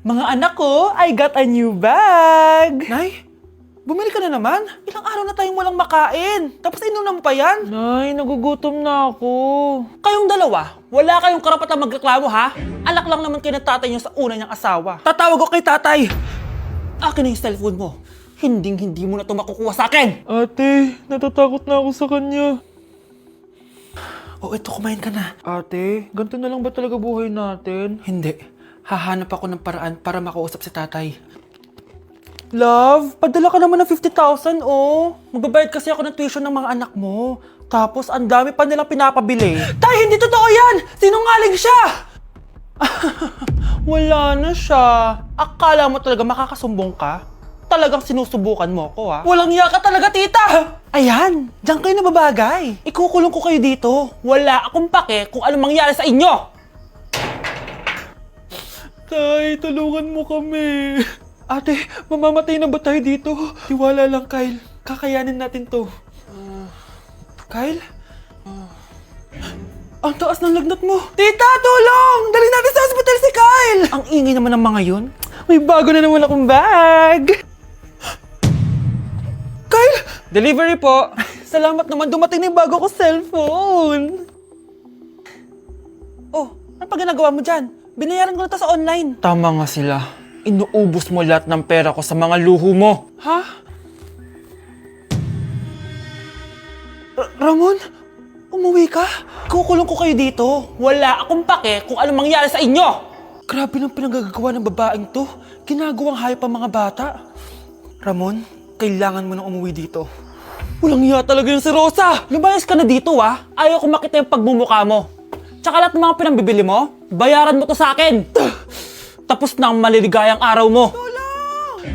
Mga anak ko, I got a new bag! Nay, bumili ka na naman? Ilang araw na tayong walang makain. Tapos inunan mo pa yan? Nay, nagugutom na ako. Kayong dalawa, wala kayong karapatang magreklamo ha? Anak lang naman kayo ng tatay niyo sa una niyang asawa. Tatawag ko kay tatay. Akin na yung cellphone mo. Hindi mo na ito makukuha sa akin. Ate, natatakot na ako sa kanya. O eto, kumain ka na. Ate, ganito na lang ba talaga buhay natin? Hindi. Hahanap ako ng paraan para makausap si tatay. Love, padala ka naman ng 50,000, oh. Magbabayad kasi ako ng tuition ng mga anak mo. Tapos, ang dami pa nilang pinapabili. Tay, hindi totoo yan! Sinungaling siya! Wala na siya. Akala mo talaga makakasumbong ka? Talagang sinusubukan mo ko, ha? Walang iya ka talaga, tita! Ayan, diyan kayo nababagay. Ikukulong ko kayo dito. Wala akong pake kung anong mangyari sa inyo. Tay, tulungan mo kami. Ate, mamamatay na ba tayo dito? Tiwala lang, Kyle. Kakayanin natin to. Kyle? Ang taas ng lagnat mo. Tita, tulong! Dali natin sa hospital si Kyle! Ang ingay naman ng mga yun. May bago na naman akong bag. Kyle! Delivery po. Salamat naman, dumating na yung bago ko cellphone. Oh, ano pa ginagawa mo dyan? Binayaran ko na to sa online. Tama nga sila. Inuubos mo lahat ng pera ko sa mga luho mo. Ha? Ramon? Umuwi ka? Kukulong ko kayo dito. Wala akong pake kung anong mangyari sa inyo. Grabe ng pinagagawa ng babaeng to. Ginagawang hayop ang mga bata. Ramon, kailangan mo nang umuwi dito. Walang iya talaga yung si Rosa. Lumayas ka na dito, ha? Ayaw ko makita yung pagmumukha mo. Tsaka lahat ng mga pinambibili mo, bayaran mo to sa akin. Tapos na ang maliligayang araw mo.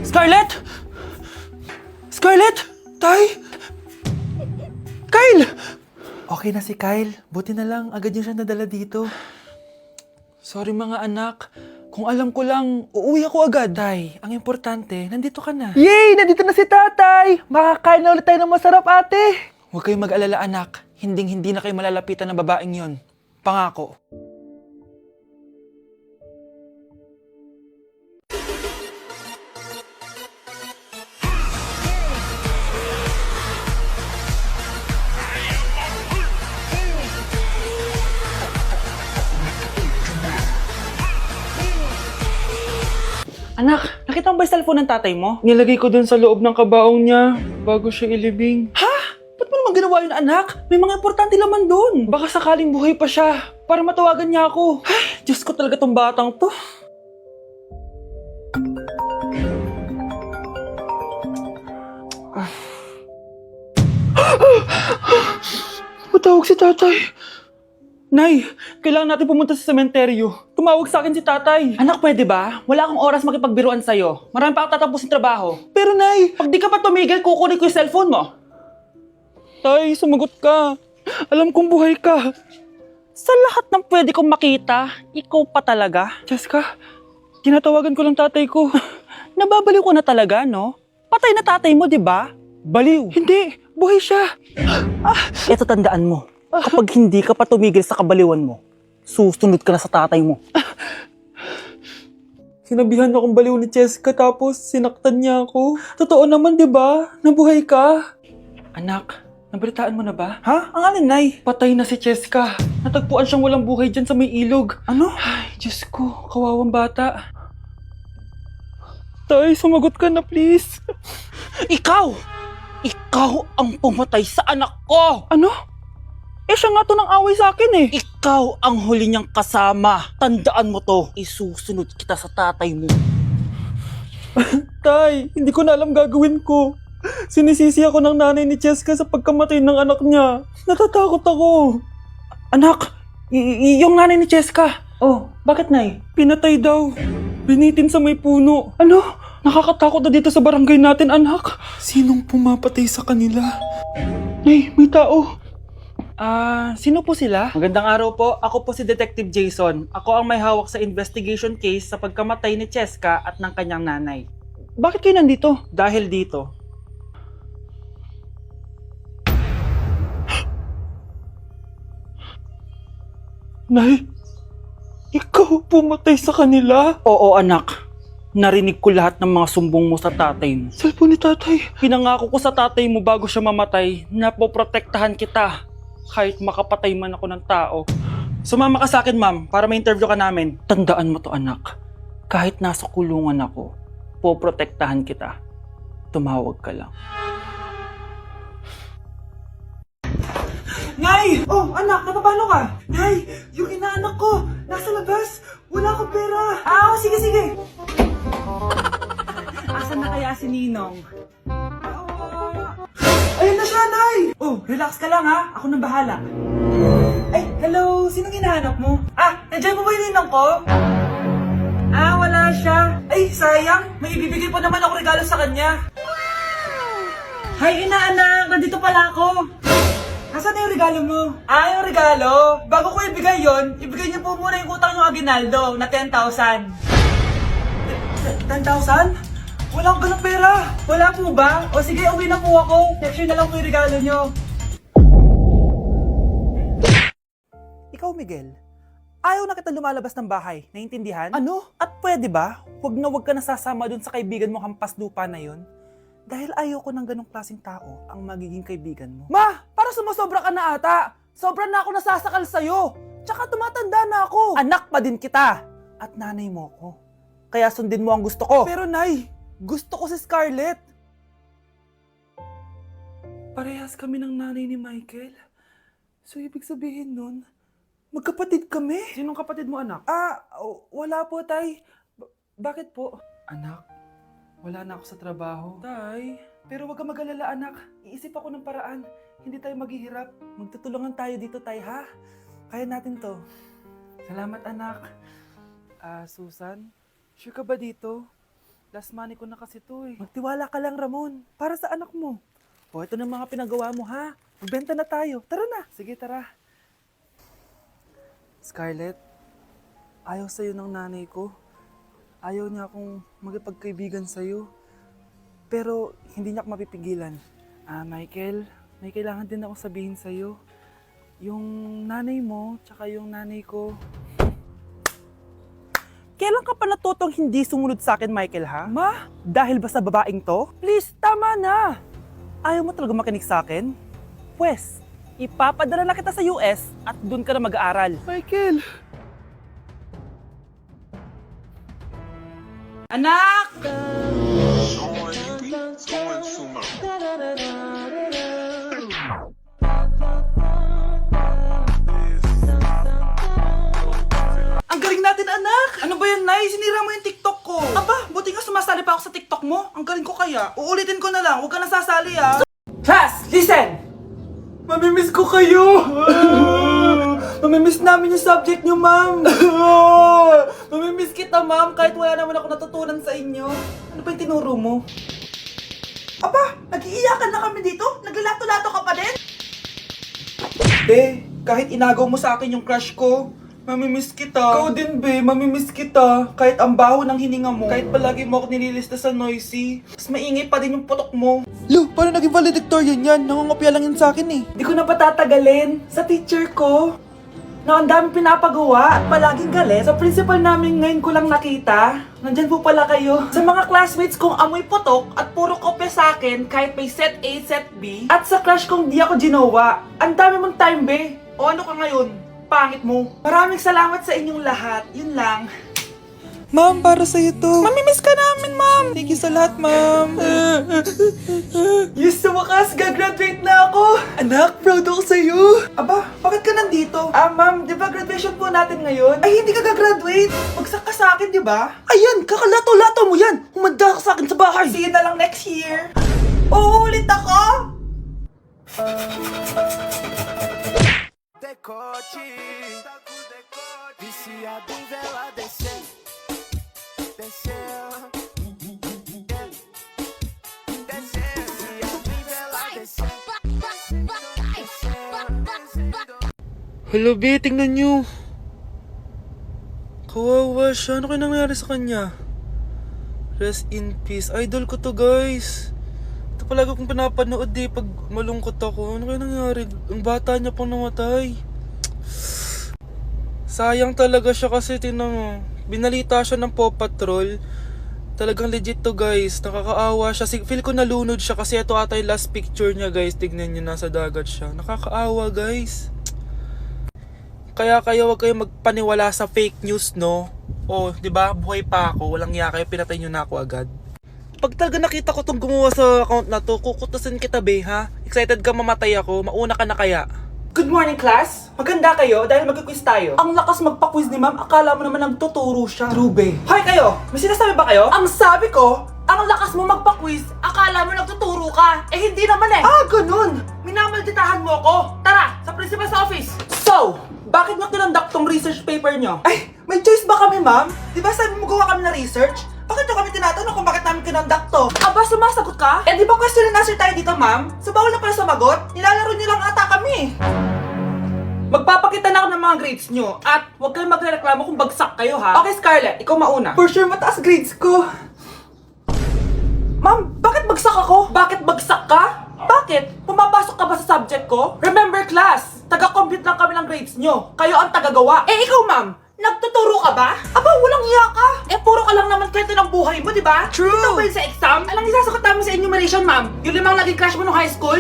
Scarlett! Scarlett! Tay! Kyle! Okay na si Kyle. Buti na lang, agad yung siya nadala dito. Sorry mga anak. Kung alam ko lang, uuwi ako agad. Tay, ang importante, nandito ka na. Yay! Nandito na si tatay! Makakain na ulit tayo ng masarap, ate! Huwag kayong mag-alala anak. Hindi na kayo malalapitan ng babaeng yon. Pangako. Anak, nakita mo ba yung cellphone ng tatay mo? Nilagay ko dun sa loob ng kabaong niya bago siya ilibing. Ha? Ba't mo naman ginawa yun, anak? May mga importante laman dun. Baka sakaling buhay pa siya para matawagan niya ako. Ay, Diyos ko talaga tong batang to. Matawag si tatay. Nay, kailangan natin pumunta sa sementeryo. Tumawag sa akin si tatay. Anak, pwede ba? Wala akong oras makipagbiruan sa'yo. Marami pa akong tatapusin trabaho. Pero nay, pag di ka pa tumigil, kukunin ko yung cellphone mo. Tay, sumagot ka. Alam kong buhay ka. Sa lahat ng pwede kong makita, ikaw pa talaga. Jessica, tinatawagan ko lang tatay ko. Nababaliw ko na talaga, no? Patay na tatay mo, di ba? Baliw. Hindi, buhay siya. Ito tandaan mo. Kapag hindi ka pa tumigil sa kabaliwan mo, susunod ka na sa tatay mo. Sinabihan akong baliw ni Jessica tapos sinaktan niya ako. Totoo naman, di ba? Nabuhay ka. Anak, nabalitaan mo na ba? Ha? Ang alin, Nay? Patay na si Jessica. Natagpuan siyang walang buhay dyan sa may ilog. Ano? Ay, Diyos ko, kawawang bata. Tay, sumagot ka na please. Ikaw! Ikaw ang pumatay sa anak ko! Ano? Eh, siya nga to ng away sa akin eh. Ikaw ang huli niyang kasama. Tandaan mo to. Isusunod kita sa tatay mo. Tay, hindi ko na alam gagawin ko. Sinisisi ako ng nanay ni Jessica sa pagkamatay ng anak niya. Natatakot ako. Anak, yung nanay ni Jessica. Oh, bakit nay? Pinatay daw. Binitin sa may puno. Ano? Nakakatakot na dito sa barangay natin, anak. Sinong pumapatay sa kanila? Nay, may tao. Sino po sila? Magandang araw po. Ako po si Detective Jason. Ako ang may hawak sa investigation case sa pagkamatay ni Cheska at ng kanyang nanay. Bakit kayo nandito? Dahil dito. Nay, ikaw pumatay sa kanila? Oo anak, Narinig ko lahat ng mga sumbong mo sa tatay mo. Cellphone ni tatay. Pinangako ko sa tatay mo bago siya mamatay na poprotektahan kita kahit makapatay man ako ng tao. Sumama ka sa akin, ma'am, para ma-interview ka namin. Tandaan mo to, anak. Kahit nasa kulungan ako, poprotektahan kita. Tumawag ka lang. Nay! Oh, anak, napapano ka? Nay, yung inaanak ko, nasa labas. Wala akong pera. Sige, sige. Asan na kaya si Ninong? Ayun na siya, Nay! Oh, relax ka lang ha. Ako nang bahala. Ay, hello. Sinong hinahanap mo? Nandiyan mo ba yung Ninong ko? Wala siya. Ay, sayang. May ibibigay pa naman ako regalo sa kanya. Hi, inaanak. Nandito pala ako. Nasaan na yung regalo mo? Yung regalo? Bago ko ibigay yon, ibigay niyo po muna yung utang yung Aguinaldo na 10,000. 10,000? Wala akong ganong pera. Wala po ba? O sige, uwi na po ako. Next year na lang po yung regalo niyo. Ikaw, Miguel, ayaw na kita lumalabas ng bahay. Naiintindihan? Ano? At pwede ba? Huwag ka nasasama dun sa kaibigan mo hampas lupa na yon. Dahil ayoko ng ganong klaseng tao ang magiging kaibigan mo. Ma! Para sumasobra ka na ata! Sobra na ako nasasakal sa'yo! Tsaka tumatanda na ako! Anak pa din kita! At nanay mo ko. Kaya sundin mo ang gusto ko. Pero Nay, gusto ko si Scarlett. Parehas kami ng nanay ni Michael. So ibig sabihin nun, magkapatid kami? Sinong kapatid mo, anak? Wala po, Tay. Bakit po? Anak, wala na ako sa trabaho. Tay, pero wag ka mag-alala, anak. Iisip ako ng paraan. Hindi tayo maghihirap. Magtutulungan tayo dito, Tay, ha? Kaya natin to. Salamat, anak. Susan, sure ka ba dito? Last money ko na kasi to eh. Magtiwala ka lang, Ramon. Para sa anak mo. O, ito na mga pinagawa mo, ha? Magbenta na tayo. Tara na. Sige, tara. Scarlett, ayaw sa'yo ng nanay ko. Ayaw niya akong magpagkaibigan sa'yo. Pero hindi niya ako mapipigilan. Michael, may kailangan din ako sabihin sa'yo. Yung nanay mo, tsaka yung nanay ko. Kailan ka pa natutong hindi sumunod sa akin, Michael, ha? Ma, dahil ba sa babaeng to? Please, tama na! Ayaw mo talaga makinig sa akin? Pwes, ipapadala na kita sa US at doon ka na mag-aaral. Michael! Anak! Ang galing natin, anak! Ano ba yan, Nay? Sinira mo yung TikTok ko. Aba, buti nga sumasali pa ako sa TikTok mo. Ang galing ko kaya. Uulitin ko na lang. Huwag ka nasasali, ha? Class, listen! Mamimiss ko kayo! Mamimiss namin yung subject nyo, ma'am! Mamimiss kita, ma'am, kahit wala naman ako natutunan sa inyo. Ano ba yung tinuro mo? Aba, nag-iiyakan na kami dito? Naglalato-lato ka pa din? Be, kahit inagaw mo sa akin yung crush ko, mamimiss kita. Ikaw din, be, mamimiss kita. Kahit ang baho ng hininga mo, kahit palagi mo ako nililista sa noisy, mas maingay pa din yung putok mo. Lu, paano naging valedictorian yan? Nangungopia lang yun sa akin eh. Di ko na patatagalin. Sa teacher ko, na ang dami pinapagawa at palaging galit. Sa principal namin ngayon ko lang nakita. Nandyan po pala kayo. Sa mga classmates kong amoy putok at puro kopya sa akin kahit may set A, set B. At sa crush kong di ako ginawa. Ang dami mong time, be. O ano ka ngayon? Pangit mo. Maraming salamat sa inyong lahat. Yun lang. Ma'am, para sa'yo to. Mamimiss ka namin, ma'am. Thank you sa lahat, ma'am. Yes, sa wakas, gagraduate na ako. Anak, proud ako sa'yo. Aba, bakit ka nandito? Ma'am, di ba graduation po natin ngayon? Ay, hindi ka gagraduate. Magsak ka sa akin, di ba? Ayan, kakalato-lato mo yan. Humanda ka sa akin sa bahay. See you na lang next year. Uulit ako? Decote, viciado em vela descer, descer, descer, viciado em vela descer, Hello, be, tingnan nyo. Kawawa siya. Ano kaya nangyari sa kanya? Rest in peace. Idol ko to, guys. Ito palagi kong pinapanood pag malungkot ako. Ano kaya nangyari? Ang bata niya pang namatay. Sayang talaga siya kasi binalita siya ng Paw Patrol Talagang legit to guys. Nakakaawa siya. Feel ko nalunod siya kasi ito ata yung last picture niya guys. Tignan niyo, nasa dagat siya. Nakakaawa guys. Kaya kayo wag kayo magpaniwala sa fake news, no? Oh, 'di ba? Buhay pa ako, walang iya kayo, pinatay niyo na ako agad. Pag talaga nakita ko tong gumawa sa account na to, kukutasin kita, be, ha? Excited ka mamatay ako, mauna ka na kaya. Good morning, class! Maganda kayo dahil mag-quiz tayo. Ang lakas magpa-quiz ni ma'am, akala mo naman nagtuturo siya. True, be. Hoy kayo! May sinasabi ba kayo? Ang sabi ko, ang lakas mo magpa-quiz, akala mo nagtuturo ka. Eh hindi naman eh. Ah, ganun! Minamalditahan mo ako. Tara, sa principal's office. So, bakit nyo kinonduct tong research paper nyo? Ay, may choice ba kami, ma'am? Di ba sabi mo gawa kami na research? Bakit nyo kami tinatanong kung bakit namin kinonduct to? Aba, sumasagot ka? Eh di ba question and answer tayo dito, ma'am? So bawal na pala sumagot? Nilalaro nyo lang ata kami. Magpapakita na ako ng mga grades nyo at huwag kayong magreklamo kung bagsak kayo, ha? Okay, Scarlett, ikaw mauna. For sure, mataas grades ko. Ma'am, bakit bagsak ako? Bakit bagsak ka? Bakit? Pumapasok ka ba sa subject ko? Remember, class, taga-compute lang kami ng grades nyo. Kayo ang tagagawa. Eh, ikaw, ma'am, nagtuturo ka ba? Aba, walang hiya ka. Eh, puro ka lang naman kwento ng buhay mo, di ba? True. Ito ba yun sa exam? Alang isasagot namin sa enumeration, ma'am. Yung limang naging crush mo nung high school?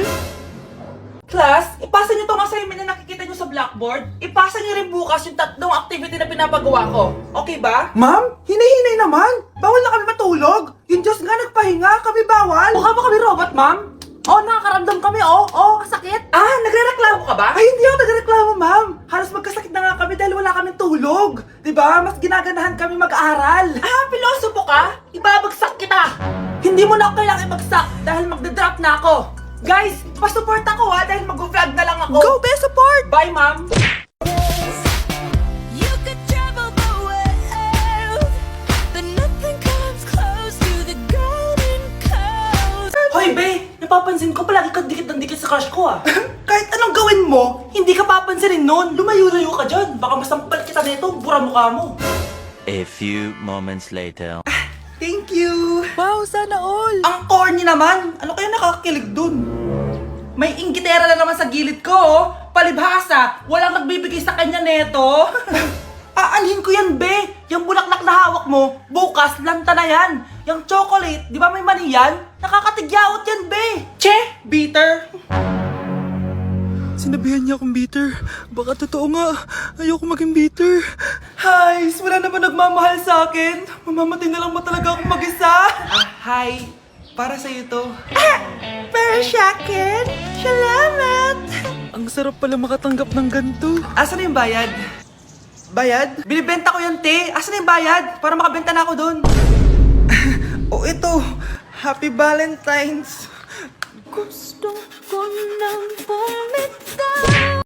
Class, ipasa niyo tong assignment na nakikita niyo sa blackboard. Ipasa niyo rin bukas yung tatlong activity na pinapagawa ko. Okay ba? Ma'am, hinay-hinay naman. Bawal na kami matulog. Yung Diyos nga nagpahinga, kami bawal. Mukha ba kami robot, ma'am? Oh, nakakaramdam kami, oh, sakit. Ah, nagrereklamo ka ba? Ay, hindi ako nagrereklamo, ma'am. Halos magkasakit na nga kami dahil wala kaming tulog. Diba? Mas ginaganahan kami mag-aral. Ah, pilosopo ka? Ibabagsak kita. Hindi mo na ako kailangang ibagsak dahil magda-drop na ako. Guys, pa-support ako ha dahil mag-vlog na lang ako. Go, be support! Bye, ma'am! You could travel the world, but nothing comes close to the golden coast. Hoy, be! Napapansin ko palagi kang dikit ng dikit sa crush ko ah. Kahit anong gawin mo, hindi ka papansinin nun. Lumayo-layo ka dyan. Baka masampal kita nito, bura mukha mo. A few moments later. Thank you! Wow, sana all! Ang corny naman! Ano kaya nakakakilig dun? May inggitera na naman sa gilid ko, oh. Palibhasa, walang nagbibigay sa kanya neto. Aanhin ko yan, be. Yung bulaklak na hawak mo, bukas, lanta na yan. Yung chocolate, di ba may mani yan? Nakakatigyawat yan, be. Che, bitter. Sinabihan niya akong bitter. Baka totoo nga. Ayoko maging bitter. Hi, wala naman nagmamahal sa akin. Mamamatay na lang ba talaga akong mag-isa? Hi. Para sa'yo to. Para sa akin? Salamat! Ang sarap pala makatanggap ng ganito. Asan na yung bayad? Bayad? Binibenta ko yan, te. Asan na yung bayad? Para makabenta na ako doon. Oh, ito. Happy Valentine's. Gusto ko ng